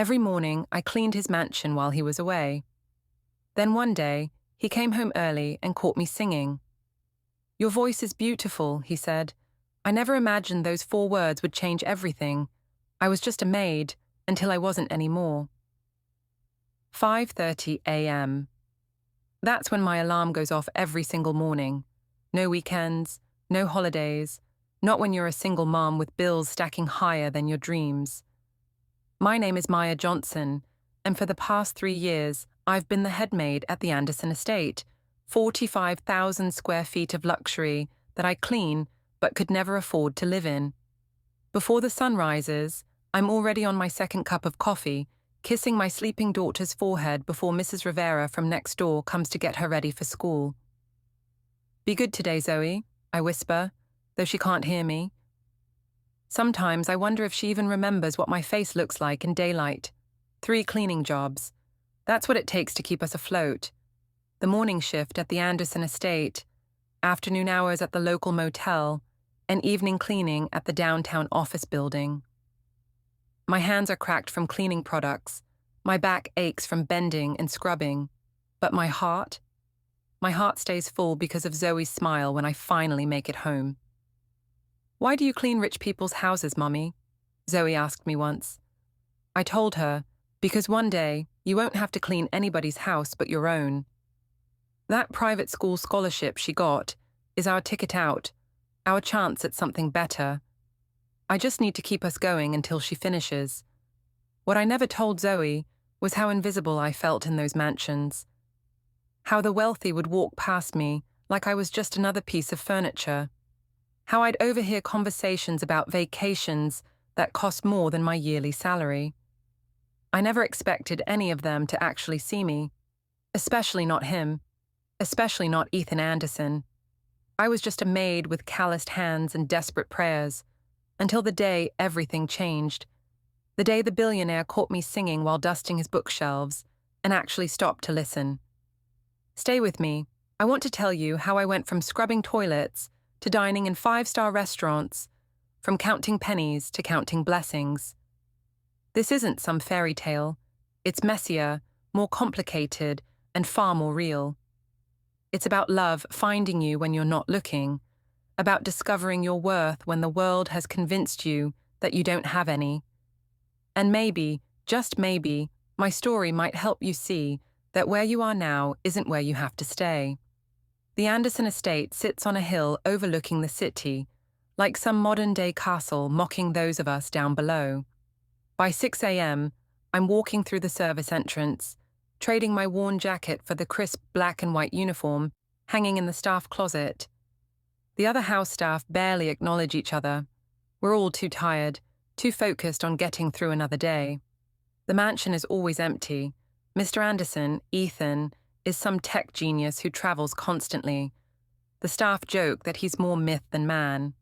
Every morning, I cleaned his mansion while he was away. Then one day, he came home early and caught me singing. "Your voice is beautiful," he said. "I never imagined those 4 words would change everything. I was just a maid, until I wasn't anymore." 5:30 a.m. That's when my alarm goes off every single morning. No weekends, no holidays, not when you're a single mom with bills stacking higher than your dreams. My name is Maya Johnson, and for the past 3 years, I've been the head maid at the Anderson estate, 45,000 square feet of luxury that I clean but could never afford to live in. Before the sun rises, I'm already on my second cup of coffee, kissing my sleeping daughter's forehead before Mrs. Rivera from next door comes to get her ready for school. "Be good today, Zoe," I whisper, though she can't hear me. Sometimes I wonder if she even remembers what my face looks like in daylight. 3 cleaning jobs. That's what it takes to keep us afloat. The morning shift at the Anderson estate, afternoon hours at the local motel, and evening cleaning at the downtown office building. My hands are cracked from cleaning products. My back aches from bending and scrubbing. But my heart stays full because of Zoe's smile when I finally make it home. "Why do you clean rich people's houses, Mummy?" Zoe asked me once. I told her, "Because one day you won't have to clean anybody's house but your own." That private school scholarship she got is our ticket out, our chance at something better. I just need to keep us going until she finishes. What I never told Zoe was how invisible I felt in those mansions. How the wealthy would walk past me like I was just another piece of furniture. How I'd overhear conversations about vacations that cost more than my yearly salary. I never expected any of them to actually see me, especially not him, especially not Ethan Anderson. I was just a maid with calloused hands and desperate prayers, until the day everything changed. The day the billionaire caught me singing while dusting his bookshelves and actually stopped to listen. Stay with me. I want to tell you how I went from scrubbing toilets to dining in 5-star restaurants, from counting pennies to counting blessings. This isn't some fairy tale. It's messier, more complicated, and far more real. It's about love finding you when you're not looking, about discovering your worth when the world has convinced you that you don't have any. And maybe, just maybe, my story might help you see that where you are now isn't where you have to stay. The Anderson estate sits on a hill overlooking the city, like some modern-day castle mocking those of us down below. By 6 a.m., I'm walking through the service entrance, trading my worn jacket for the crisp black and white uniform hanging in the staff closet. The other house staff barely acknowledge each other. We're all too tired, too focused on getting through another day. The mansion is always empty. Mr. Anderson, Ethan, is some tech genius who travels constantly. The staff joke that he's more myth than man.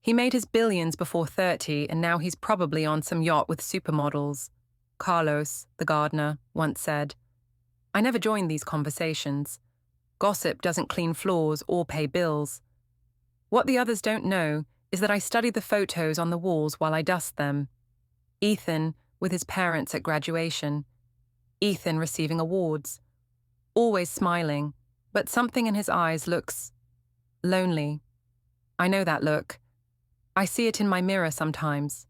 He made his billions before 30 and now he's probably on some yacht with supermodels. Carlos, the gardener, once said. I never joined these conversations. Gossip doesn't clean floors or pay bills. What the others don't know is that I study the photos on the walls while I dust them. Ethan with his parents at graduation. Ethan receiving awards. Always smiling, but something in his eyes looks lonely. I know that look. I see it in my mirror sometimes.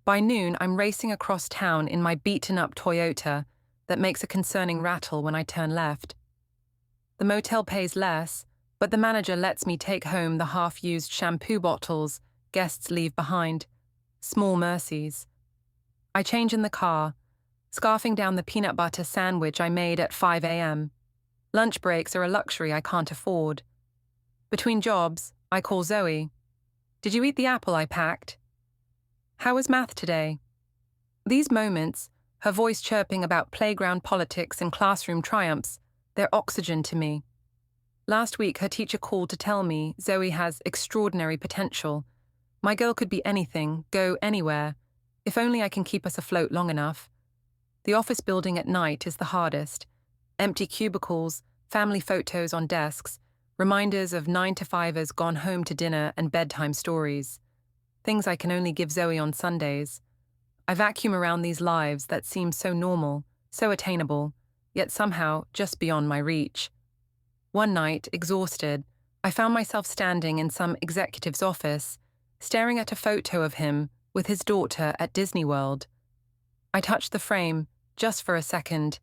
By noon, I'm racing across town in my beaten-up Toyota that makes a concerning rattle when I turn left. The motel pays less, but the manager lets me take home the half-used shampoo bottles guests leave behind. Small mercies. I change in the car, scarfing down the peanut butter sandwich I made at 5 a.m. Lunch breaks are a luxury I can't afford. Between jobs, I call Zoe. "Did you eat the apple I packed?" "How was math today?" These moments, her voice chirping about playground politics and classroom triumphs, they're oxygen to me. Last week, her teacher called to tell me Zoe has extraordinary potential. My girl could be anything, go anywhere, if only I can keep us afloat long enough. The office building at night is the hardest. Empty cubicles, family photos on desks, reminders of 9-to-5ers gone home to dinner and bedtime stories. Things I can only give Zoe on Sundays. I vacuum around these lives that seem so normal, so attainable, yet somehow just beyond my reach. One night, exhausted, I found myself standing in some executive's office, staring at a photo of him with his daughter at Disney World. I touched the frame, just for a second,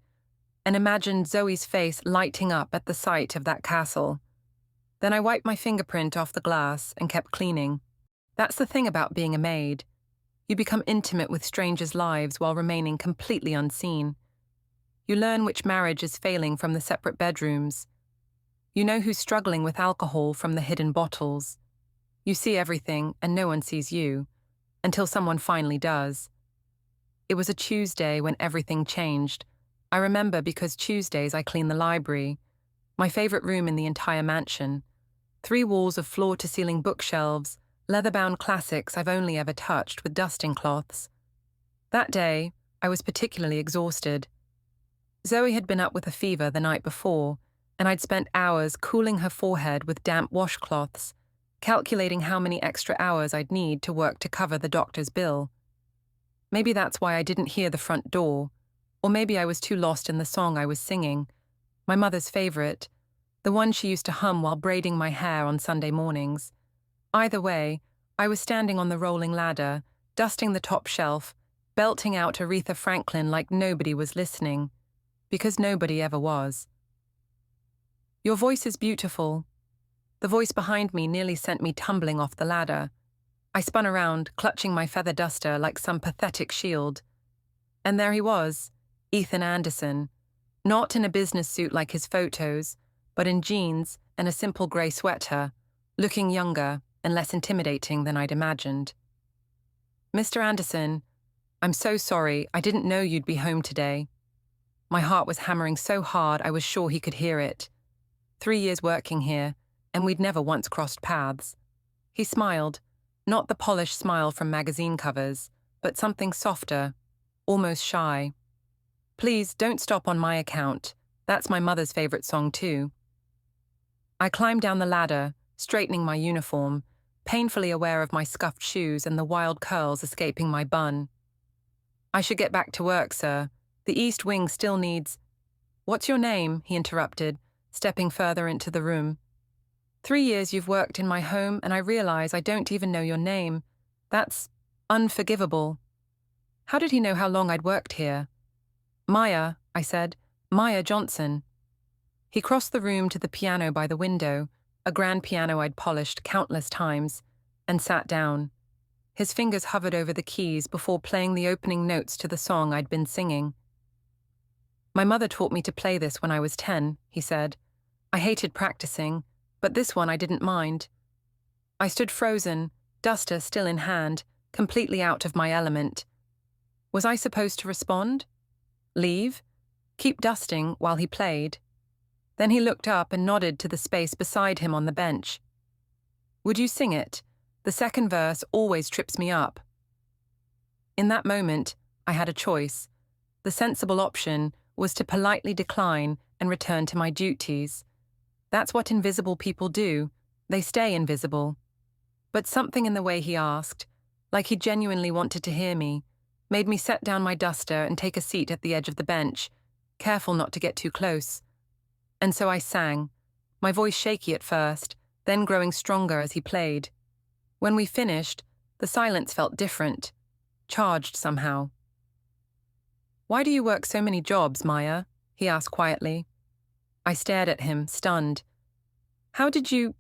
and imagined Zoe's face lighting up at the sight of that castle. Then I wiped my fingerprint off the glass and kept cleaning. That's the thing about being a maid. You become intimate with strangers' lives while remaining completely unseen. You learn which marriage is failing from the separate bedrooms. You know who's struggling with alcohol from the hidden bottles. You see everything and no one sees you, until someone finally does. It was a Tuesday when everything changed. I remember because Tuesdays I clean the library, my favorite room in the entire mansion. 3 walls of floor-to-ceiling bookshelves, leather-bound classics I've only ever touched with dusting cloths. That day, I was particularly exhausted. Zoe had been up with a fever the night before, and I'd spent hours cooling her forehead with damp washcloths, calculating how many extra hours I'd need to work to cover the doctor's bill. Maybe that's why I didn't hear the front door, or maybe I was too lost in the song I was singing, my mother's favorite, the one she used to hum while braiding my hair on Sunday mornings. Either way, I was standing on the rolling ladder, dusting the top shelf, belting out Aretha Franklin like nobody was listening, because nobody ever was. "Your voice is beautiful." The voice behind me nearly sent me tumbling off the ladder. I spun around, clutching my feather duster like some pathetic shield. And there he was, Ethan Anderson, not in a business suit like his photos, but in jeans and a simple grey sweater, looking younger and less intimidating than I'd imagined. "Mr. Anderson, I'm so sorry, I didn't know you'd be home today." My heart was hammering so hard I was sure he could hear it. 3 years working here, and we'd never once crossed paths. He smiled, not the polished smile from magazine covers, but something softer, almost shy. "Please, don't stop on my account. That's my mother's favorite song too." I climbed down the ladder, straightening my uniform, painfully aware of my scuffed shoes and the wild curls escaping my bun. "I should get back to work, sir. The East Wing still needs—" "What's your name?" he interrupted, stepping further into the room. 3 years you've worked in my home and I realize I don't even know your name. That's unforgivable." How did he know how long I'd worked here? "Maya," I said. "Maya Johnson." He crossed the room to the piano by the window, a grand piano I'd polished countless times, and sat down. His fingers hovered over the keys before playing the opening notes to the song I'd been singing. "My mother taught me to play this when I was 10, he said. "I hated practicing, but this one I didn't mind." I stood frozen, duster still in hand, completely out of my element. Was I supposed to respond? Leave? Keep dusting while he played? Then he looked up and nodded to the space beside him on the bench. "Would you sing it? The second verse always trips me up." In that moment, I had a choice. The sensible option was to politely decline and return to my duties. That's what invisible people do. They stay invisible. But something in the way he asked, like he genuinely wanted to hear me, made me set down my duster and take a seat at the edge of the bench, careful not to get too close. And so I sang, my voice shaky at first, then growing stronger as he played. When we finished, the silence felt different, charged somehow. "Why do you work so many jobs, Maya?" he asked quietly. I stared at him, stunned. "How did you—"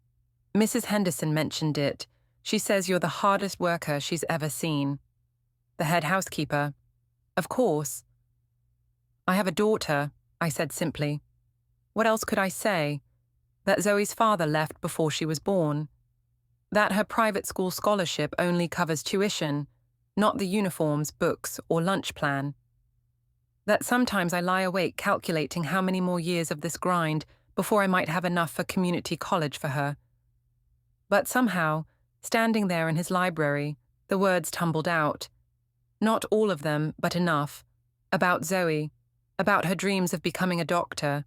"Mrs. Henderson mentioned it. She says you're the hardest worker she's ever seen." "The head housekeeper." "Of course." "I have a daughter," I said simply. What else could I say? That Zoe's father left before she was born. That her private school scholarship only covers tuition, not the uniforms, books, or lunch plan. That sometimes I lie awake calculating how many more years of this grind before I might have enough for community college for her. But somehow, standing there in his library, the words tumbled out. Not all of them, but enough. About Zoe, about her dreams of becoming a doctor,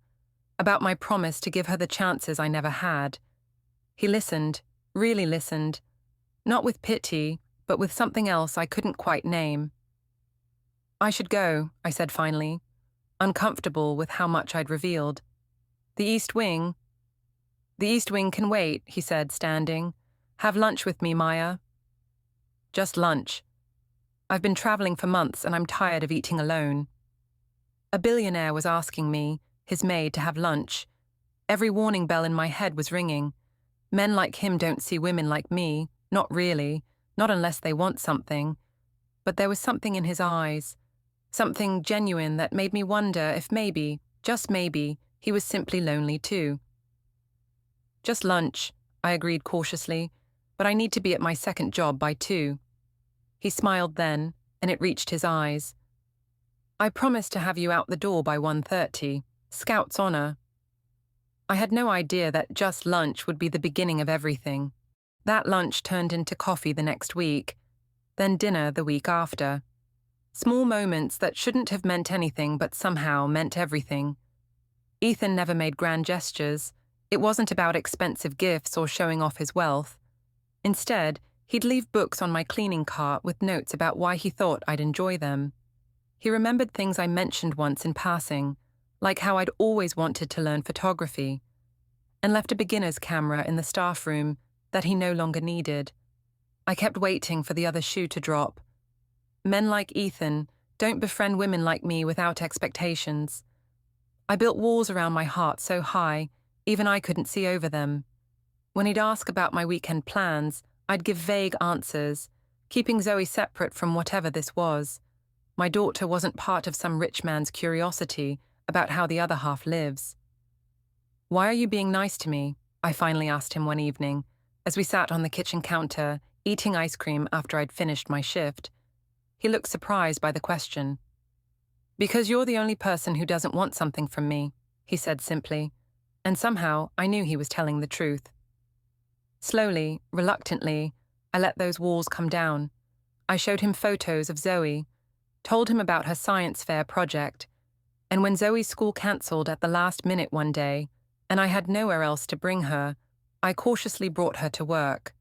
about my promise to give her the chances I never had. He listened, really listened, not with pity, but with something else I couldn't quite name. I should go, I said finally, uncomfortable with how much I'd revealed. The East Wing? The East Wing can wait, he said, standing. Have lunch with me, Maya. Just lunch. I've been traveling for months and I'm tired of eating alone. A billionaire was asking me, his maid, to have lunch. Every warning bell in my head was ringing. Men like him don't see women like me, not really, not unless they want something. But there was something in his eyes, something genuine that made me wonder if maybe, just maybe, he was simply lonely too. Just lunch, I agreed cautiously, but I need to be at my second job by 2. He smiled then, and it reached his eyes. I promised to have you out the door by 1:30, Scout's honor. I had no idea that just lunch would be the beginning of everything. That lunch turned into coffee the next week, then dinner the week after. Small moments that shouldn't have meant anything but somehow meant everything. Ethan never made grand gestures. It wasn't about expensive gifts or showing off his wealth. Instead, he'd leave books on my cleaning cart with notes about why he thought I'd enjoy them. He remembered things I mentioned once in passing, like how I'd always wanted to learn photography, and left a beginner's camera in the staff room that he no longer needed. I kept waiting for the other shoe to drop. Men like Ethan don't befriend women like me without expectations. I built walls around my heart so high, even I couldn't see over them. When he'd ask about my weekend plans, I'd give vague answers, keeping Zoe separate from whatever this was. My daughter wasn't part of some rich man's curiosity about how the other half lives. Why are you being nice to me? I finally asked him one evening, as we sat on the kitchen counter, eating ice cream after I'd finished my shift. He looked surprised by the question. Because you're the only person who doesn't want something from me, he said simply, and somehow I knew he was telling the truth. Slowly, reluctantly, I let those walls come down. I showed him photos of Zoe, told him about her science fair project, and when Zoe's school cancelled at the last minute one day, and I had nowhere else to bring her, I cautiously brought her to work.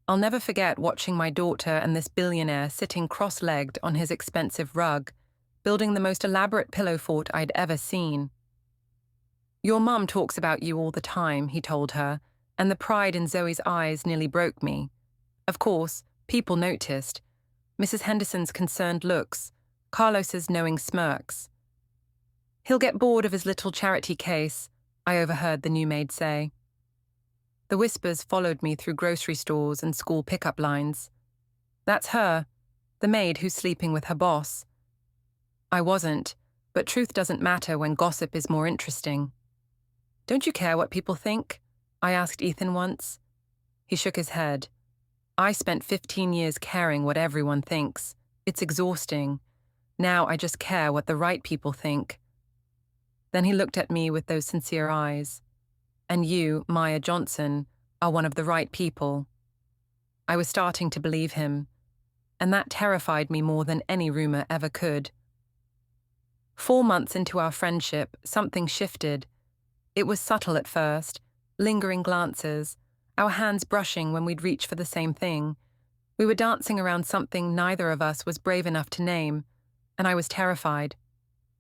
I'll never forget watching my daughter and this billionaire sitting cross-legged on his expensive rug, building the most elaborate pillow fort I'd ever seen. Your mum talks about you all the time, he told her, and the pride in Zoe's eyes nearly broke me. Of course, people noticed. Mrs. Henderson's concerned looks, Carlos's knowing smirks. He'll get bored of his little charity case, I overheard the new maid say. The whispers followed me through grocery stores and school pickup lines. That's her, the maid who's sleeping with her boss. I wasn't, but truth doesn't matter when gossip is more interesting. Don't you care what people think? I asked Ethan once. He shook his head. I spent 15 years caring what everyone thinks. It's exhausting. Now I just care what the right people think. Then he looked at me with those sincere eyes. And you, Maya Johnson, are one of the right people. I was starting to believe him, and that terrified me more than any rumor ever could. 4 months into our friendship, something shifted. It was subtle at first, lingering glances, our hands brushing when we'd reach for the same thing. We were dancing around something neither of us was brave enough to name, and I was terrified.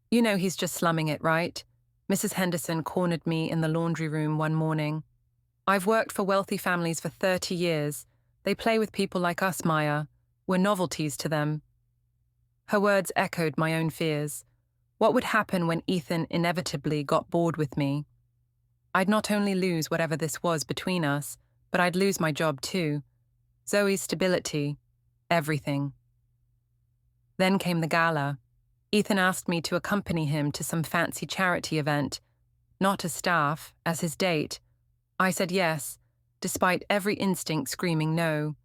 You know he's just slumming it, right? Mrs. Henderson cornered me in the laundry room one morning. I've worked for wealthy families for 30 years. They play with people like us, Maya. We're novelties to them. Her words echoed my own fears. What would happen when Ethan inevitably got bored with me? I'd not only lose whatever this was between us, but I'd lose my job too. Zoe's stability, everything. Then came the gala. Ethan asked me to accompany him to some fancy charity event, not as staff, as his date. I said yes, despite every instinct screaming no.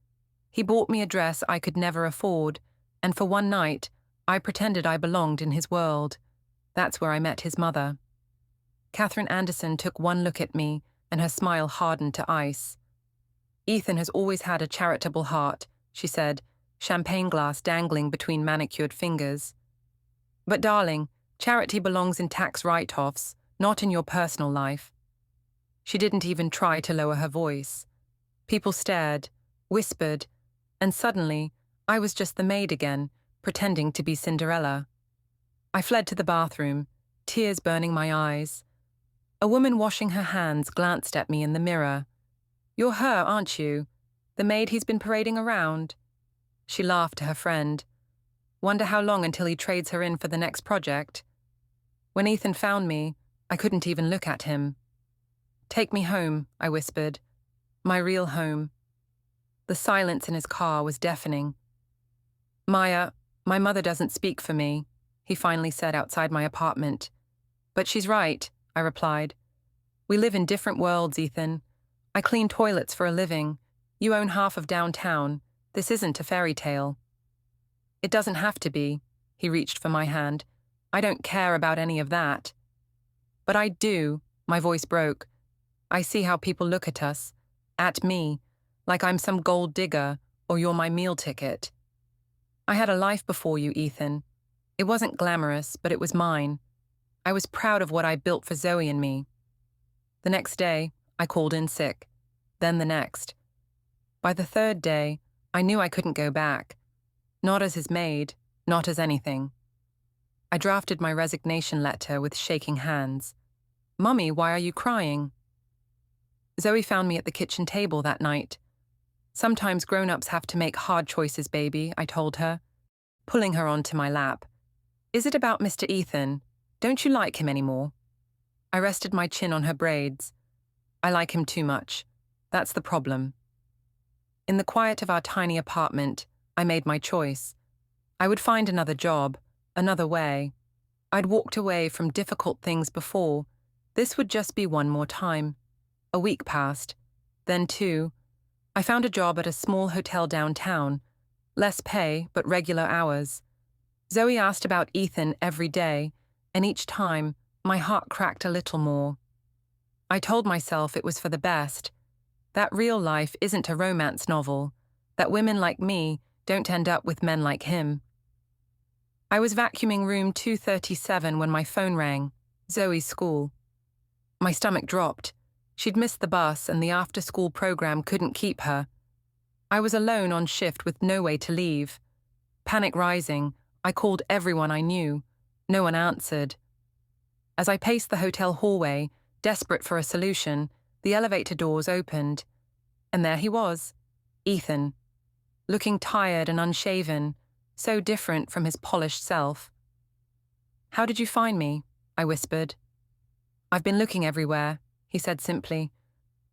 He bought me a dress I could never afford, and for one night, I pretended I belonged in his world. That's where I met his mother. Catherine Anderson took one look at me, and her smile hardened to ice. Ethan has always had a charitable heart, she said, champagne glass dangling between manicured fingers. But darling, charity belongs in tax write-offs, not in your personal life. She didn't even try to lower her voice. People stared, whispered, and suddenly, I was just the maid again, pretending to be Cinderella. I fled to the bathroom, tears burning my eyes. A woman washing her hands glanced at me in the mirror. "You're her, aren't you? The maid he's been parading around?" She laughed to her friend. "Wonder how long until he trades her in for the next project?" When Ethan found me, I couldn't even look at him. "Take me home," I whispered. "My real home." The silence in his car was deafening. "Maya, my mother doesn't speak for me," he finally said outside my apartment. "But she's right," I replied. "We live in different worlds, Ethan. I clean toilets for a living. You own half of downtown. This isn't a fairy tale." "It doesn't have to be." He reached for my hand. "I don't care about any of that." "But I do," my voice broke. "I see how people look at us, at me, like I'm some gold digger or you're my meal ticket. I had a life before you, Ethan. It wasn't glamorous, but it was mine. I was proud of what I built for Zoe and me." The next day, I called in sick. Then the next. By the third day, I knew I couldn't go back. Not as his maid, not as anything. I drafted my resignation letter with shaking hands. "Mummy, why are you crying?" Zoe found me at the kitchen table that night. "Sometimes grown-ups have to make hard choices, baby," I told her, pulling her onto my lap. "Is it about Mr. Ethan? Don't you like him anymore?" I rested my chin on her braids. "I like him too much. That's the problem." In the quiet of our tiny apartment, I made my choice. I would find another job, another way. I'd walked away from difficult things before. This would just be one more time. A week passed. Then 2. I found a job at a small hotel downtown. Less pay, but regular hours. Zoe asked about Ethan every day, and each time, my heart cracked a little more. I told myself it was for the best. That real life isn't a romance novel. That women like me don't end up with men like him. I was vacuuming room 237 when my phone rang. Zoe's school. My stomach dropped. She'd missed the bus and the after-school program couldn't keep her. I was alone on shift with no way to leave. Panic rising, I called everyone I knew. No one answered. As I paced the hotel hallway, desperate for a solution, the elevator doors opened. And there he was, Ethan, looking tired and unshaven, so different from his polished self. "How did you find me?" I whispered. "I've been looking everywhere," he said simply.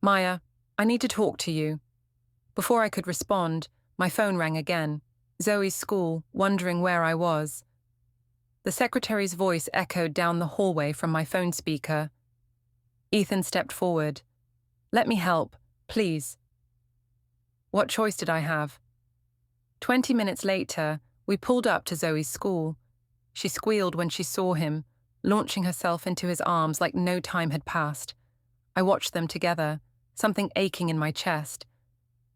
"Maya, I need to talk to you." Before I could respond, my phone rang again. Zoe's school, wondering where I was. The secretary's voice echoed down the hallway from my phone speaker. Ethan stepped forward. "Let me help, please." What choice did I have? 20 minutes later, we pulled up to Zoe's school. She squealed when she saw him, launching herself into his arms like no time had passed. I watched them together, something aching in my chest.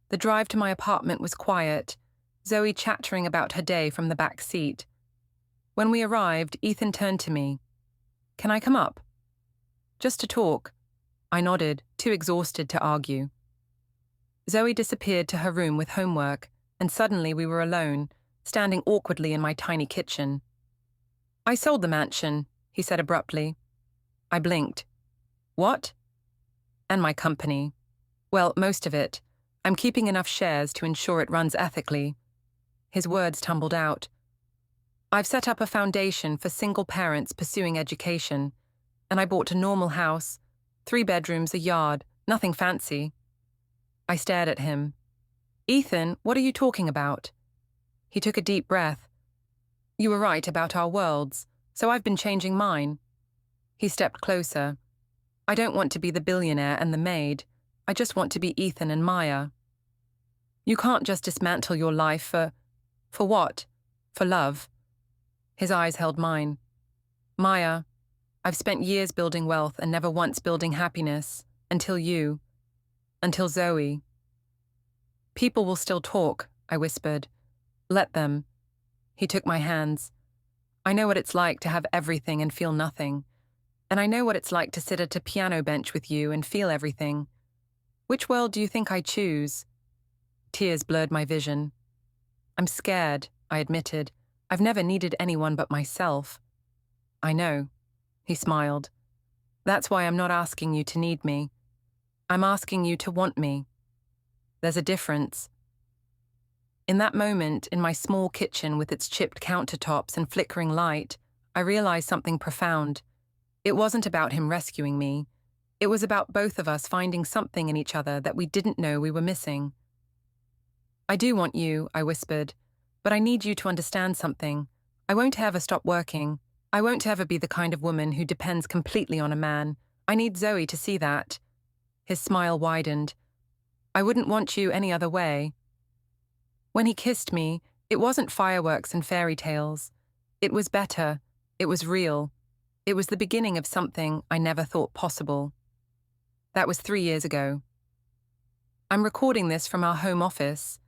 The drive to my apartment was quiet, Zoe chattering about her day from the back seat. When we arrived, Ethan turned to me. "Can I come up?" "Just to talk." I nodded, too exhausted to argue. Zoe disappeared to her room with homework, and suddenly we were alone, standing awkwardly in my tiny kitchen. "I sold the mansion," he said abruptly. I blinked. "What?" "And my company. Well, most of it. I'm keeping enough shares to ensure it runs ethically." His words tumbled out. "I've set up a foundation for single parents pursuing education, and I bought a normal house, 3 bedrooms, a yard, nothing fancy." I stared at him. "Ethan, what are you talking about?" He took a deep breath. "You were right about our worlds, so I've been changing mine." He stepped closer. "I don't want to be the billionaire and the maid. I just want to be Ethan and Maya." "You can't just dismantle your life for what? For love?" His eyes held mine. "Maya, I've spent years building wealth and never once building happiness, until you. Until Zoe." "People will still talk," I whispered. "Let them." He took my hands. "I know what it's like to have everything and feel nothing. And I know what it's like to sit at a piano bench with you and feel everything. Which world do you think I choose?" Tears blurred my vision. "I'm scared," I admitted. I've never needed anyone but myself. I know, he smiled. That's why I'm not asking you to need me. I'm asking you to want me. There's a difference. In that moment, in my small kitchen with its chipped countertops and flickering light, I realized something profound. It wasn't about him rescuing me. It was about both of us finding something in each other that we didn't know we were missing. I do want you, I whispered, but I need you to understand something. I won't ever stop working. I won't ever be the kind of woman who depends completely on a man. I need Zoe to see that. His smile widened. I wouldn't want you any other way. When he kissed me, it wasn't fireworks and fairy tales. It was better. It was real. It was the beginning of something I never thought possible. That was 3 years ago. I'm recording this from our home office.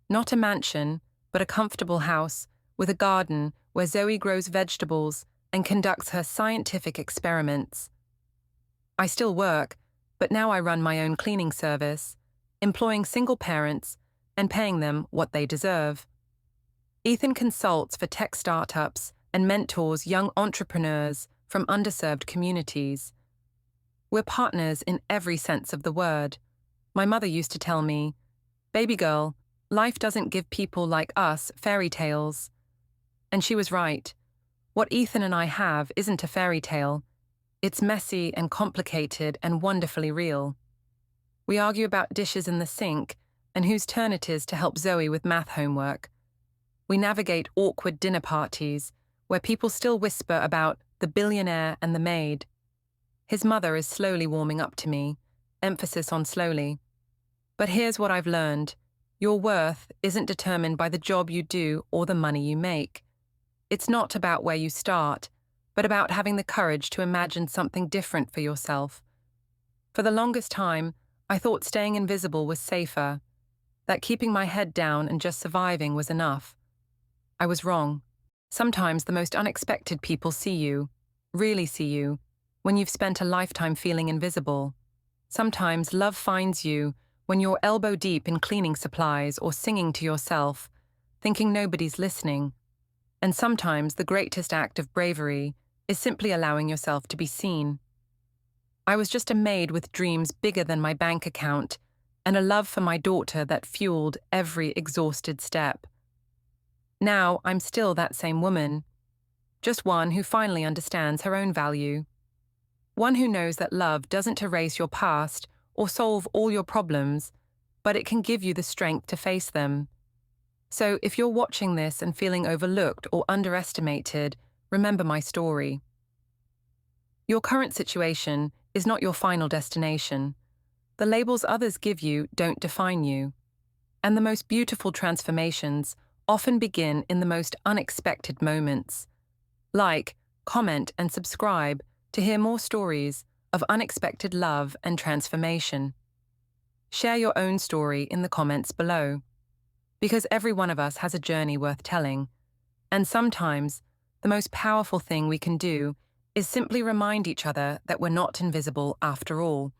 Not a mansion, but a comfortable house with a garden where Zoe grows vegetables and conducts her scientific experiments. I still work, but now I run my own cleaning service, employing single parents and paying them what they deserve. Ethan consults for tech startups and mentors young entrepreneurs from underserved communities. We're partners in every sense of the word. My mother used to tell me, "Baby girl, life doesn't give people like us fairy tales." And she was right. What Ethan and I have isn't a fairy tale. It's messy and complicated and wonderfully real. We argue about dishes in the sink and whose turn it is to help Zoe with math homework. We navigate awkward dinner parties where people still whisper about the billionaire and the maid. His mother is slowly warming up to me, emphasis on slowly. But here's what I've learned. Your worth isn't determined by the job you do or the money you make. It's not about where you start, but about having the courage to imagine something different for yourself. For the longest time, I thought staying invisible was safer, that keeping my head down and just surviving was enough. I was wrong. Sometimes the most unexpected people see you, really see you, when you've spent a lifetime feeling invisible. Sometimes love finds you when you're elbow deep in cleaning supplies or singing to yourself, thinking nobody's listening. And sometimes the greatest act of bravery is simply allowing yourself to be seen. I was just a maid with dreams bigger than my bank account and a love for my daughter that fueled every exhausted step. Now I'm still that same woman, just one who finally understands her own value. One who knows that love doesn't erase your past or solve all your problems, but it can give you the strength to face them. So if you're watching this and feeling overlooked or underestimated, remember my story. Your current situation is not your final destination. The labels others give you don't define you. And the most beautiful transformations often begin in the most unexpected moments. Like, comment, and subscribe to hear more stories of unexpected love and transformation. Share your own story in the comments below, because every one of us has a journey worth telling, and sometimes the most powerful thing we can do is simply remind each other that we're not invisible after all.